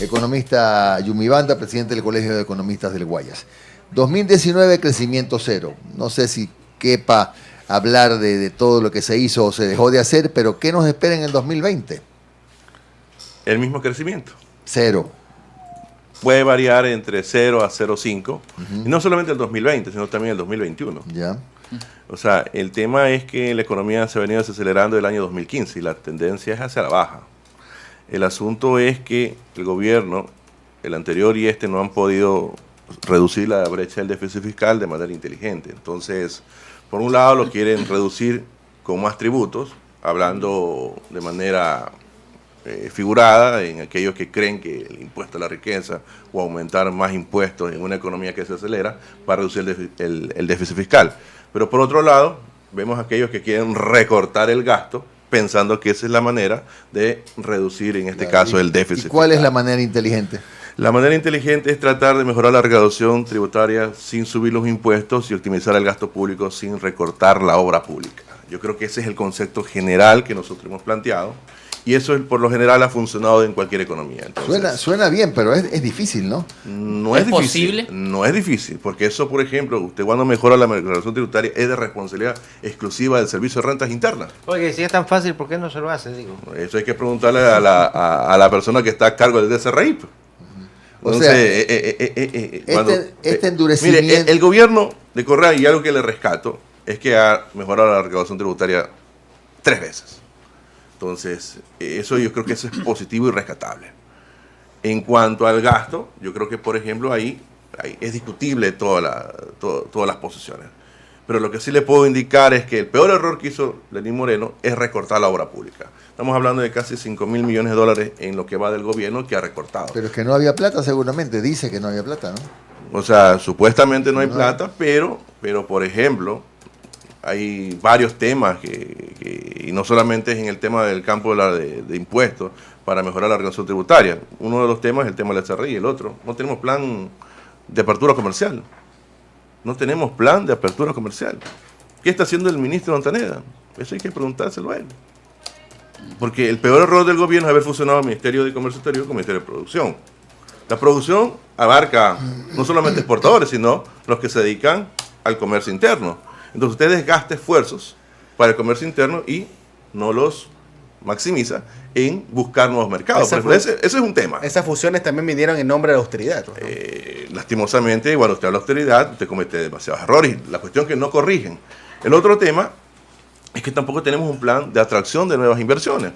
economista Yumi Banda, presidente del Colegio de Economistas del Guayas. 2019, crecimiento cero. No sé si quepa hablar de todo lo que se hizo o se dejó de hacer, pero ¿qué nos espera en el 2020? El mismo crecimiento. Cero. Puede variar entre 0 a 0,5, y no solamente el 2020, sino también el 2021. Ya. O sea, el tema es que la economía se ha venido desacelerando del año 2015 y la tendencia es hacia la baja. El asunto es que el gobierno, el anterior y este, no han podido reducir la brecha del déficit fiscal de manera inteligente. Entonces, por un lado lo quieren reducir con más tributos, hablando de manera figurada en aquellos que creen que el impuesto a la riqueza o aumentar más impuestos en una economía que se acelera para reducir el déficit fiscal. Pero por otro lado, vemos aquellos que quieren recortar el gasto pensando que esa es la manera de reducir, en este caso, el déficit fiscal. ¿Y cuál es la manera inteligente? La manera inteligente es tratar de mejorar la recaudación tributaria sin subir los impuestos y optimizar el gasto público sin recortar la obra pública. Yo creo que ese es el concepto general que nosotros hemos planteado. Y eso por lo general ha funcionado en cualquier economía. Entonces, suena bien, pero es difícil, ¿no? No es difícil. ¿Posible? No es difícil, porque eso, por ejemplo, usted cuando mejora la declaración tributaria es de responsabilidad exclusiva del Servicio de Rentas Internas. Oye, si es tan fácil, ¿por qué no se lo hace? Digo. Eso hay que preguntarle a la persona que está a cargo del DSRI. Entonces, este endurecimiento... Mire, el gobierno de Correa, y algo que le rescato, es que ha mejorado la recaudación tributaria 3 veces. Entonces, eso yo creo que eso es positivo y rescatable. En cuanto al gasto, yo creo que, por ejemplo, ahí es discutible todas las posiciones. Pero lo que sí le puedo indicar es que el peor error que hizo Lenín Moreno es recortar la obra pública. Estamos hablando de casi 5.000 millones de dólares en lo que va del gobierno que ha recortado. Pero es que no había plata, seguramente. Dice que no había plata, ¿no? O sea, supuestamente no hay plata, pero por ejemplo, hay varios temas y no solamente es en el tema del campo de impuestos para mejorar la recaudación tributaria. Uno de los temas es el tema del SRI y el otro. No tenemos plan de apertura comercial. No tenemos plan de apertura comercial. ¿Qué está haciendo el ministro Montaneda? Eso hay que preguntárselo a él. Porque el peor error del gobierno es haber fusionado el Ministerio de Comercio Exterior con el Ministerio de Producción. La producción abarca no solamente exportadores, sino los que se dedican al comercio interno. Entonces usted desgasta esfuerzos para el comercio interno y no los maximiza en buscar nuevos mercados. Ese es un tema. Esas fusiones también vinieron en nombre de la austeridad, ¿no? Lastimosamente, cuando usted habla de austeridad, usted comete demasiados errores. La cuestión es que no corrigen. El otro tema es que tampoco tenemos un plan de atracción de nuevas inversiones.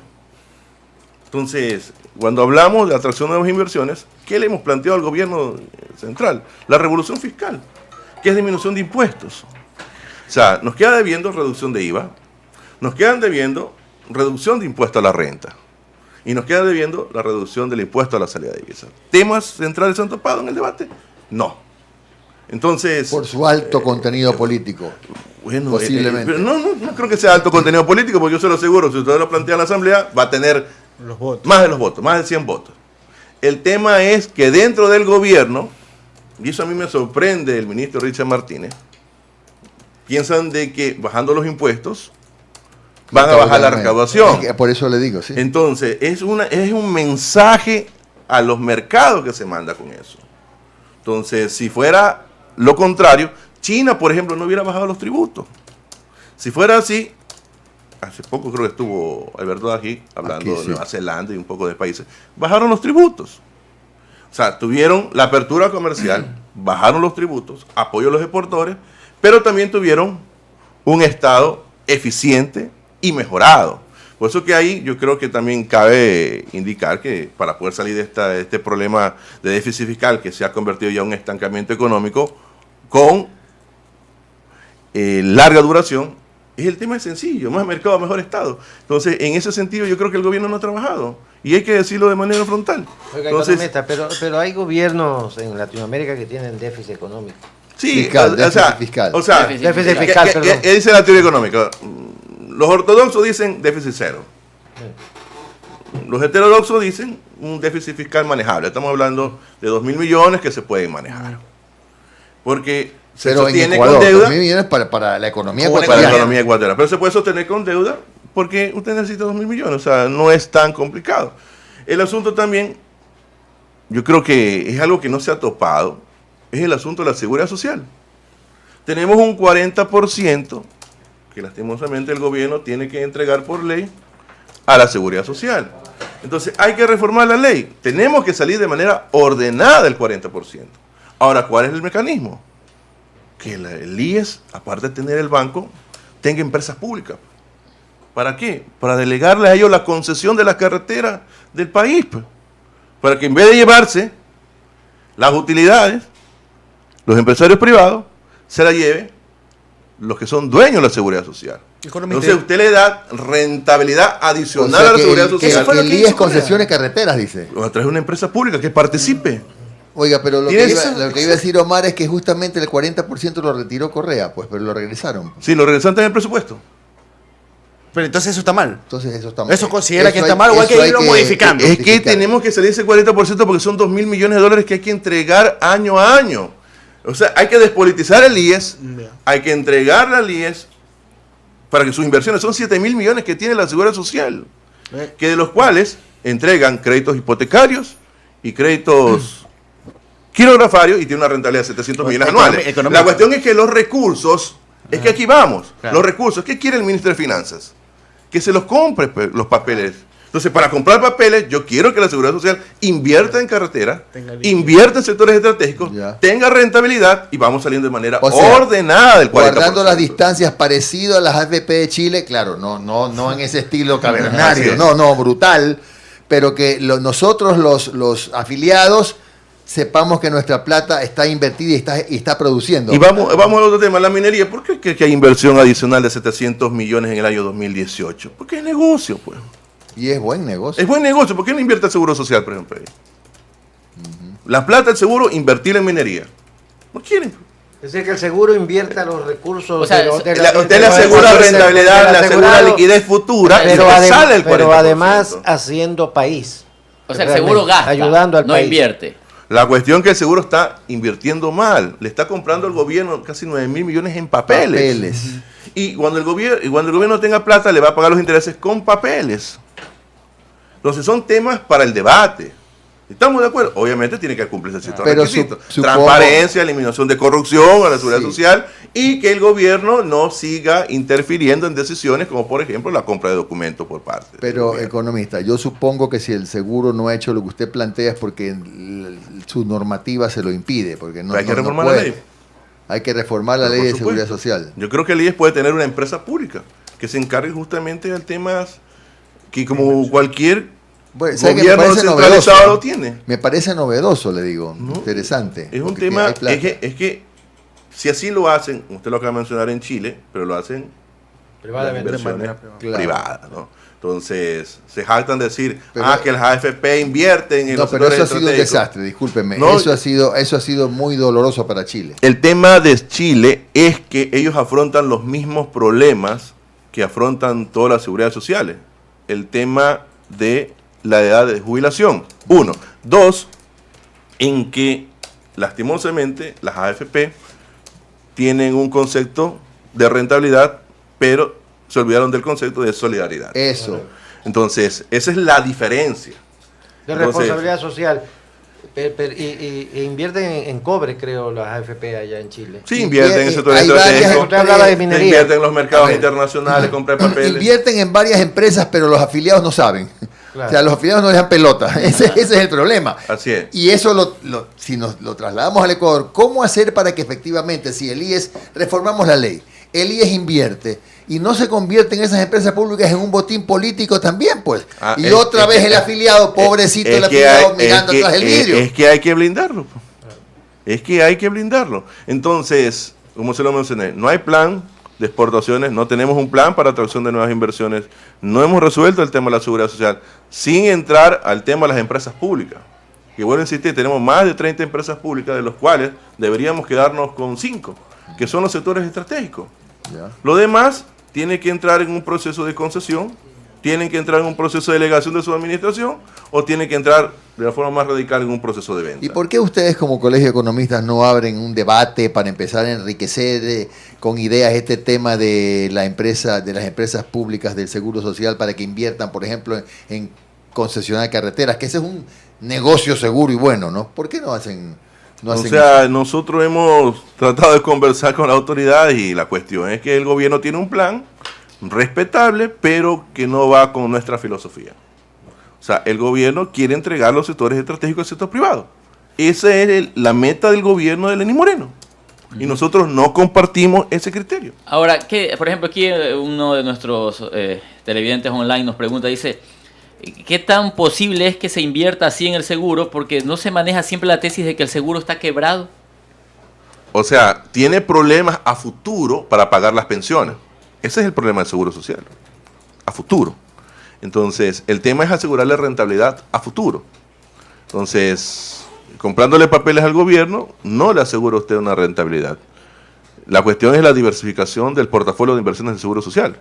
Entonces, cuando hablamos de atracción de nuevas inversiones, ¿qué le hemos planteado al gobierno central? La revolución fiscal, que es disminución de impuestos. O sea, nos queda debiendo reducción de IVA, nos quedan debiendo reducción de impuesto a la renta y nos queda debiendo la reducción del impuesto a la salida de divisas. ¿Temas centrales se han topado en el debate? No. Entonces... Por su alto contenido político. Bueno, posiblemente. Pero no creo que sea alto contenido político, porque yo se lo aseguro, si usted lo plantea en la Asamblea, va a tener los votos. Más de los votos, más de 100 votos. El tema es que dentro del gobierno, y eso a mí me sorprende el ministro Richard Martínez, piensan de que bajando los impuestos van a bajar la recaudación. Por eso le digo, sí. Entonces, es un mensaje a los mercados que se manda con eso. Entonces, si fuera lo contrario, China, por ejemplo, no hubiera bajado los tributos. Si fuera así, hace poco creo que estuvo Alberto aquí hablando de Nueva Zelanda y un poco de países, bajaron los tributos. O sea, tuvieron la apertura comercial, bajaron los tributos, apoyo a los exportadores, pero también tuvieron un Estado eficiente y mejorado. Por eso que ahí yo creo que también cabe indicar que para poder salir de este problema de déficit fiscal que se ha convertido ya en un estancamiento económico con larga duración, es el tema sencillo, más mercado, mejor Estado. Entonces, en ese sentido yo creo que el gobierno no ha trabajado y hay que decirlo de manera frontal. Oiga, entonces, pero hay gobiernos en Latinoamérica que tienen déficit económico. Sí, déficit fiscal. Déficit fiscal, perdón. ¿Qué dice la teoría económica? Los ortodoxos dicen déficit cero. Los heterodoxos dicen un déficit fiscal manejable. Estamos hablando de 2.000 millones que se pueden manejar. Porque se sostiene con deuda. 2.000 millones para la economía ecuatoriana. Para la economía ecuatoriana. Pero se puede sostener con deuda porque usted necesita 2.000 millones. O sea, no es tan complicado. El asunto también yo creo que es algo que no se ha topado, es el asunto de la seguridad social. Tenemos un 40% que lastimosamente el gobierno tiene que entregar por ley a la seguridad social. Entonces hay que reformar la ley. Tenemos que salir de manera ordenada del 40%. Ahora, ¿cuál es el mecanismo? Que el IES, aparte de tener el banco, tenga empresas públicas. ¿Para qué? Para delegarle a ellos la concesión de las carreteras del país. Pues. Para que en vez de llevarse las utilidades, los empresarios privados, se la lleven los que son dueños de la seguridad social. Entonces usted le da rentabilidad adicional a la seguridad social. Que el IES concesiones carreteras, dice. A través de una empresa pública que participe. Oiga, pero lo que iba a decir Omar es que justamente el 40% lo retiró Correa, pues, pero lo regresaron. Sí, lo regresaron en el presupuesto. Pero entonces eso está mal. Entonces eso está mal. Eso considera que está mal o hay que irlo modificando. Es que tenemos que salir ese 40% porque son 2.000 millones de dólares que hay que entregar año a año. O sea, hay que despolitizar el IES, hay que entregarle al IES para que sus inversiones, son 7.000 millones que tiene la Seguridad Social, que de los cuales entregan créditos hipotecarios y créditos quirografarios y tiene una rentabilidad de 700 millones anuales. La cuestión es que los recursos, es que aquí vamos, los recursos, ¿qué quiere el ministro de Finanzas? Que se los compre los papeles. Entonces, para comprar papeles, yo quiero que la Seguridad Social invierta en carretera, invierta en sectores estratégicos, tenga rentabilidad y vamos saliendo de manera ordenada del 40%. Guardando las distancias parecido a las AFP de Chile, claro, no en ese estilo cavernario, no, brutal, pero que nosotros los afiliados sepamos que nuestra plata está invertida y está produciendo. Y vamos al otro tema, la minería. ¿Por qué cree que hay inversión adicional de 700 millones en el año 2018? Porque es negocio, pues. Y es buen negocio. Es buen negocio. ¿Por qué no invierte el Seguro Social, por ejemplo? La plata del seguro, invertir en minería. No quieren. Es decir, que el seguro invierta los recursos. O sea, usted le asegura rentabilidad, le asegura liquidez futura, pero además haciendo país. O sea, el seguro gasta, ayudando al no país. Invierte. La cuestión es que el seguro está invirtiendo mal. Le está comprando al gobierno casi 9.000 millones en papeles. Y cuando el gobierno tenga plata, le va a pagar los intereses con papeles. Entonces son temas para el debate. ¿Estamos de acuerdo? Obviamente tiene que cumplirse ciertos requisitos. Transparencia, eliminación de corrupción a la seguridad social y que el gobierno no siga interfiriendo en decisiones como por ejemplo la compra de documentos por parte. Pero economista, yo supongo que si el seguro no ha hecho lo que usted plantea es porque su normativa se lo impide. Porque no, hay que reformar la ley. Hay que reformar la ley de seguridad social. Yo creo que el IES puede tener una empresa pública que se encargue justamente de temas que como cualquier gobierno centralizado lo tiene. Me parece novedoso, le digo. Interesante. Es un tema, es que si así lo hacen, usted lo acaba de mencionar en Chile, pero lo hacen privadamente, privadas, ¿no? Entonces, se jactan de decir, que las AFP invierten en los pero sectores eso ha sido un desastre, discúlpeme. No, eso ha sido muy doloroso para Chile. El tema de Chile es que ellos afrontan los mismos problemas que afrontan todas las seguridades sociales. El tema de la edad de jubilación, 1. 2, en que lastimosamente las AFP tienen un concepto de rentabilidad, pero se olvidaron del concepto de solidaridad. Eso. Entonces, esa es la diferencia. De responsabilidad social. Y invierten en cobre, creo, las AFP allá en Chile. Sí, invierten en el sector estratégico. Usted hablaba de minería. Invierten en los mercados internacionales, compran papeles. Invierten en varias empresas, pero los afiliados no saben. Claro. O sea, los afiliados no les dan pelota. Ese es el problema. Así es. Y eso, si nos lo trasladamos al Ecuador, ¿cómo hacer para que efectivamente, si el IES, reformamos la ley, el IES invierte y no se convierte en esas empresas públicas en un botín político también, pues? Y otra vez el afiliado, pobrecito el afiliado, mirando atrás del vidrio. Es que hay que blindarlo. Es que hay que blindarlo. Entonces, como se lo mencioné, no hay plan de exportaciones, no tenemos un plan para atracción de nuevas inversiones, no hemos resuelto el tema de la seguridad social, sin entrar al tema de las empresas públicas. Y vuelvo a insistir, tenemos más de 30 empresas públicas, de los cuales deberíamos quedarnos con 5, que son los sectores estratégicos. Lo demás tiene que entrar en un proceso de concesión, tienen que entrar en un proceso de delegación de su administración o tienen que entrar de la forma más radical en un proceso de venta. ¿Y por qué ustedes como colegio de economistas no abren un debate para empezar a enriquecer con ideas este tema de las empresas públicas del Seguro Social para que inviertan, por ejemplo, en concesionar carreteras, que ese es un negocio seguro y bueno, ¿no? ¿Por qué no hacen o sea, nosotros hemos tratado de conversar con las autoridades y la cuestión es que el gobierno tiene un plan respetable, pero que no va con nuestra filosofía. O sea, el gobierno quiere entregar los sectores estratégicos al sector privado. Esa es la meta del gobierno de Lenín Moreno. Y nosotros no compartimos ese criterio. Ahora, por ejemplo, aquí uno de nuestros televidentes online nos pregunta, dice, ¿qué tan posible es que se invierta así en el seguro? Porque no se maneja siempre la tesis de que el seguro está quebrado. O sea, tiene problemas a futuro para pagar las pensiones. Ese es el problema del seguro social, a futuro. Entonces, el tema es asegurarle rentabilidad a futuro. Entonces, comprándole papeles al gobierno, no le asegura a usted una rentabilidad. La cuestión es la diversificación del portafolio de inversiones del seguro social.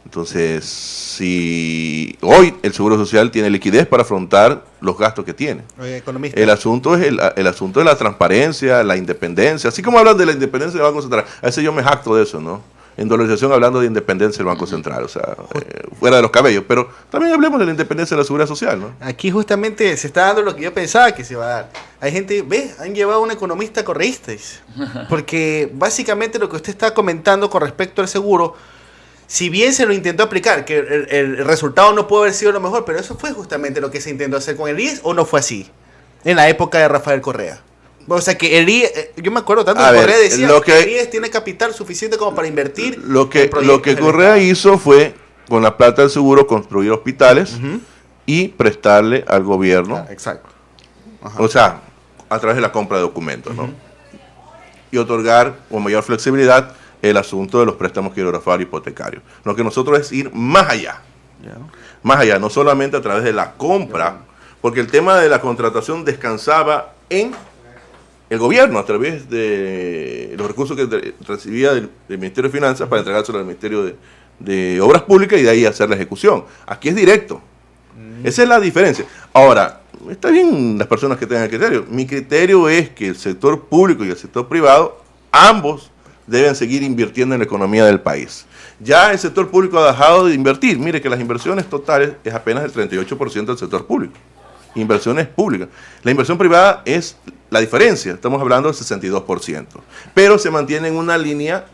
Entonces, si hoy el seguro social tiene liquidez para afrontar los gastos que tiene. Oye, economista. El asunto es el asunto de la transparencia, la independencia. Así como hablan de la independencia del Banco Central, a veces yo me jacto de eso, ¿no? En dolarización hablando de independencia del Banco Central, o sea, fuera de los cabellos, pero también hablemos de la independencia de la seguridad social, ¿no? Aquí justamente se está dando lo que yo pensaba que se iba a dar. Hay gente, han llevado a un economista correísta, porque básicamente lo que usted está comentando con respecto al seguro, si bien se lo intentó aplicar, que el resultado no pudo haber sido lo mejor, pero eso fue justamente lo que se intentó hacer con el IES, ¿o no fue así? En la época de Rafael Correa. O sea que el IES, yo me acuerdo tanto que Correa decía que el IES tiene capital suficiente como para invertir. Lo que Correa hizo fue, con la plata del seguro, construir hospitales y prestarle al gobierno. Exacto. O sea, a través de la compra de documentos, ¿no? Y otorgar con mayor flexibilidad el asunto de los préstamos quirografarios hipotecarios. Lo que nosotros es ir más allá. Más allá, no solamente a través de la compra, porque el tema de la contratación descansaba en el gobierno a través de los recursos que recibía del Ministerio de Finanzas para entregárselo al Ministerio de Obras Públicas y de ahí hacer la ejecución. Aquí es directo. Esa es la diferencia. Ahora, está bien las personas que tengan criterio. Mi criterio es que el sector público y el sector privado, ambos deben seguir invirtiendo en la economía del país. Ya el sector público ha dejado de invertir. Mire que las inversiones totales es apenas el 38% del sector público. Inversiones públicas. La inversión privada es la diferencia, estamos hablando del 62%. Pero se mantiene en una línea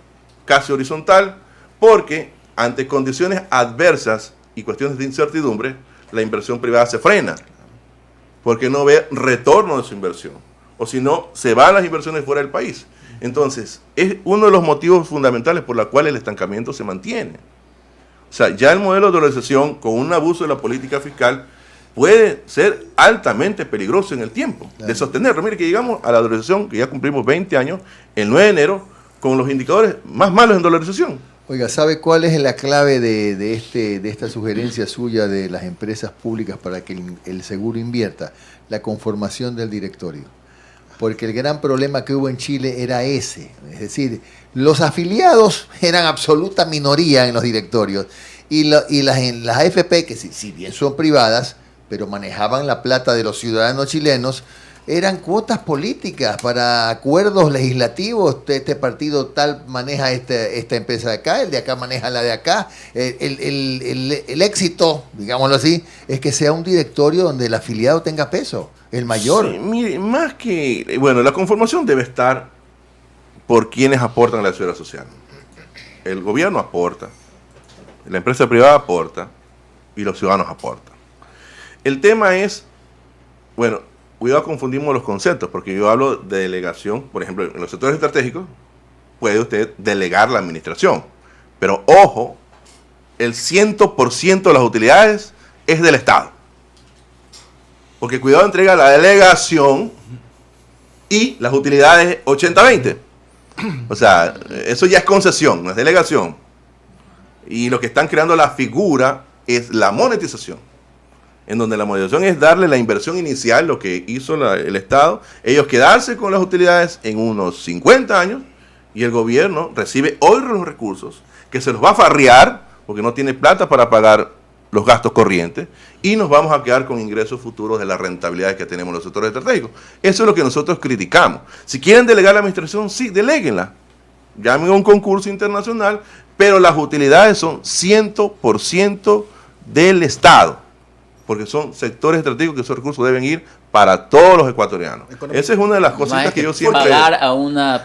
casi horizontal porque ante condiciones adversas y cuestiones de incertidumbre, la inversión privada se frena porque no ve retorno de su inversión. O si no, se van las inversiones fuera del país. Entonces, es uno de los motivos fundamentales por los cuales el estancamiento se mantiene. O sea, ya el modelo de dolarización con un abuso de la política fiscal puede ser altamente peligroso en el tiempo de sostenerlo. Mire que llegamos a la dolarización, que ya cumplimos 20 años, el 9 de enero, con los indicadores más malos en dolarización. Oiga, ¿sabe cuál es la clave de esta sugerencia suya de las empresas públicas para que el seguro invierta? La conformación del directorio. Porque el gran problema que hubo en Chile era ese. Es decir, los afiliados eran absoluta minoría en los directorios. Y las AFP, que si bien son privadas, pero manejaban la plata de los ciudadanos chilenos, eran cuotas políticas para acuerdos legislativos. Este partido tal maneja esta empresa de acá, el de acá maneja la de acá. El éxito, digámoslo así, es que sea un directorio donde el afiliado tenga peso, el mayor. Sí, mire, más que... Bueno, la conformación debe estar por quienes aportan a la seguridad social. El gobierno aporta, la empresa privada aporta y los ciudadanos aportan. El tema es, bueno, cuidado, confundimos los conceptos, porque yo hablo de delegación, por ejemplo, en los sectores estratégicos puede usted delegar la administración, pero ojo, el 100% de las utilidades es del Estado, porque cuidado entrega la delegación y las utilidades 80-20, o sea, eso ya es concesión, no es delegación, y lo que están creando la figura es la monetización, en donde la monetización es darle la inversión inicial, lo que hizo el Estado, ellos quedarse con las utilidades en unos 50 años y el gobierno recibe hoy los recursos que se los va a farrear porque no tiene plata para pagar los gastos corrientes y nos vamos a quedar con ingresos futuros de las rentabilidades que tenemos en los sectores estratégicos. Eso es lo que nosotros criticamos. Si quieren delegar la administración, sí, deléguenla. Llamen a un concurso internacional, pero las utilidades son 100% del Estado. porque son sectores estratégicos que esos recursos deben ir para todos los ecuatorianos. Esa es una de las cositas que yo siempre... Pagar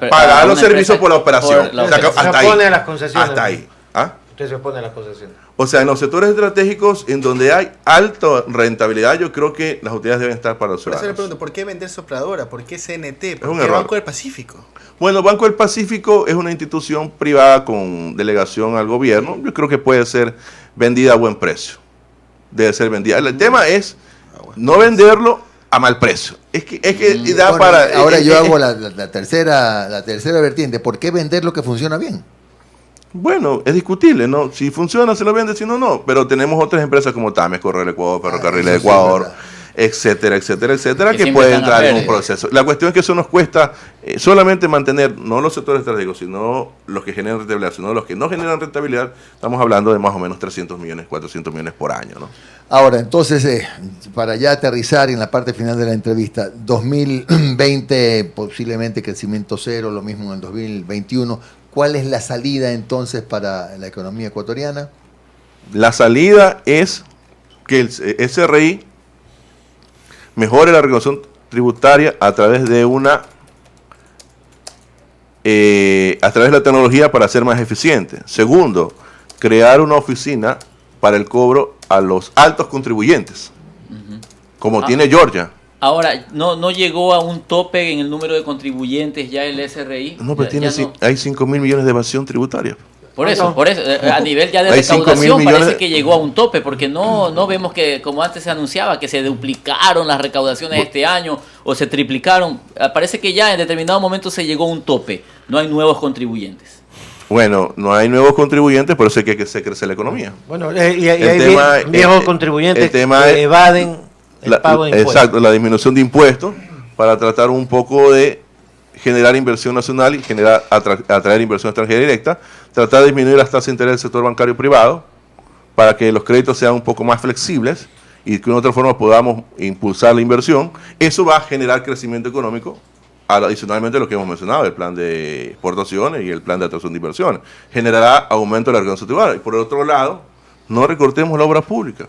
pagar los servicios por la operación. Hasta ahí. Se opone a las concesiones. Hasta ahí. ¿Ah? Usted se opone a las concesiones. O sea, en los sectores estratégicos en donde hay alta rentabilidad, yo creo que las utilidades deben estar para los Por eso le ciudadanos. pregunto, ¿por qué vender Sopladora? ¿Por qué CNT? ¿Por un qué error. Banco del Pacífico? Bueno, Banco del Pacífico es una institución privada con delegación al gobierno. Yo creo que puede ser vendida a buen precio. Debe ser vendida. El tema es no venderlo a mal precio. Es que da Bueno, para... ahora yo hago la tercera vertiente. ¿Por qué vender lo que funciona bien? Bueno, es discutible, ¿no? Si funciona, se lo vende, si no, no. Pero tenemos otras empresas como Tames, Correo del Ecuador, Ferrocarriles de eso sí, Ecuador, verdad. etcétera, etcétera, etcétera, Que que siempre pueden están a entrar en un pérdida. proceso. La cuestión es que eso nos cuesta solamente mantener, no los sectores estratégicos, sino los que generan rentabilidad, sino los que no generan rentabilidad. Estamos hablando de más o menos 300 millones, 400 millones por año, ¿no? Ahora, entonces, para ya aterrizar en la parte final de la entrevista, 2020 posiblemente crecimiento cero, lo mismo en el 2021. ¿Cuál es la salida entonces para la economía ecuatoriana? La salida es que el SRI mejore la recaudación tributaria a través de a través de la tecnología para ser más eficiente. Segundo, crear una oficina para el cobro a los altos contribuyentes, como tiene Georgia. Ahora, ¿no llegó a un tope en el número de contribuyentes ya el SRI? No, pero Ya no. hay 5.000 millones de evasión tributaria. Por eso, a nivel ya de Hay 5.000 recaudación millones parece de- que llegó a un tope, porque no vemos que, como antes se anunciaba, que se duplicaron las recaudaciones este año o se triplicaron. Parece que ya en determinado momento se llegó a un tope, no hay nuevos contribuyentes. Bueno, no hay nuevos contribuyentes, por eso es que se crece la economía. Bueno, y hay El tema- viejos contribuyentes el tema que es- evaden el pago de impuestos. Exacto, la disminución de impuestos para tratar un poco de generar inversión nacional y atraer inversión extranjera directa, tratar de disminuir las tasas de interés del sector bancario privado para que los créditos sean un poco más flexibles y que de otra forma podamos impulsar la inversión. Eso va a generar crecimiento económico, adicionalmente a lo que hemos mencionado, el plan de exportaciones y el plan de atracción de inversiones. Generará aumento de la recaudación tributaria. Y por el otro lado, no recortemos la obra pública.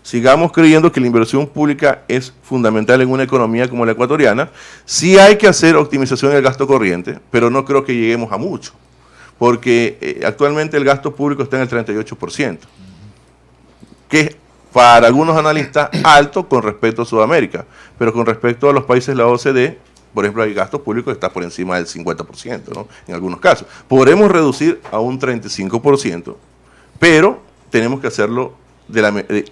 Sigamos creyendo que la inversión pública es fundamental en una economía como la ecuatoriana. Sí hay que hacer optimización del gasto corriente, pero no creo que lleguemos a mucho, porque actualmente el gasto público está en el 38%, que es para algunos analistas alto con respecto a Sudamérica, pero con respecto a los países de la OCDE, por ejemplo, el gasto público está por encima del 50%, ¿no? En algunos casos. Podremos reducir a un 35%, pero tenemos que hacerlo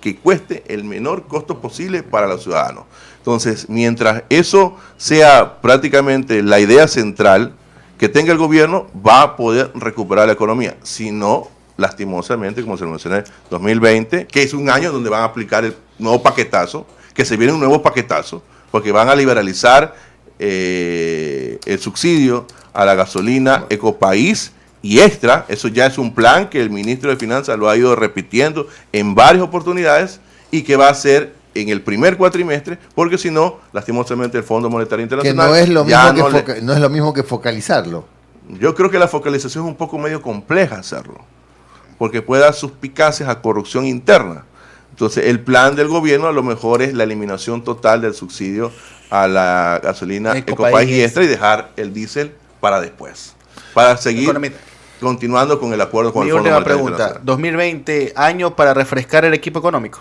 que cueste el menor costo posible para los ciudadanos. Entonces, mientras eso sea prácticamente la idea central que tenga el gobierno, va a poder recuperar la economía. Si no, lastimosamente, como se lo mencioné, 2020, que es un año donde van a aplicar el nuevo paquetazo, que se viene un nuevo paquetazo, porque van a liberalizar el subsidio a la gasolina Ecopaís y Extra. Eso ya es un plan que el ministro de Finanzas lo ha ido repitiendo en varias oportunidades y que va a ser en el primer cuatrimestre, porque si no, lastimosamente el Fondo Monetario Que Internacional no es lo ya mismo no no es lo mismo que focalizarlo. Yo creo que la focalización es un poco medio compleja hacerlo, porque puede dar suspicacias a corrupción interna. Entonces, el plan del gobierno a lo mejor es la eliminación total del subsidio a la gasolina Ecopaís y Extra y dejar el diésel para después, para seguir continuando con el acuerdo con Mi el Fondo última Monetario pregunta, Internacional. 2020, año para refrescar el equipo económico.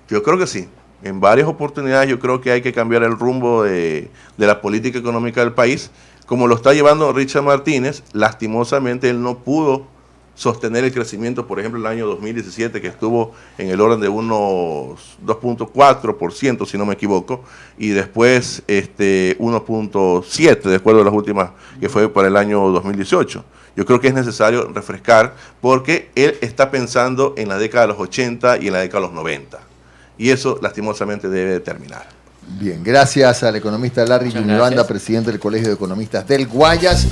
Yo creo que sí. En varias oportunidades yo creo que hay que cambiar el rumbo de la política económica del país. Como lo está llevando Richard Martínez, lastimosamente él no pudo sostener el crecimiento, por ejemplo, el año 2017, que estuvo en el orden de unos 2.4%, si no me equivoco, y después 1.7%, de acuerdo a las últimas, que fue para el año 2018. Yo creo que es necesario refrescar, porque él está pensando en la década de los 80 y en la década de los 90. Y eso, lastimosamente, debe de terminar. Bien, gracias al economista Larry Muchas Yumibanda, gracias. presidente del Colegio de Economistas del Guayas.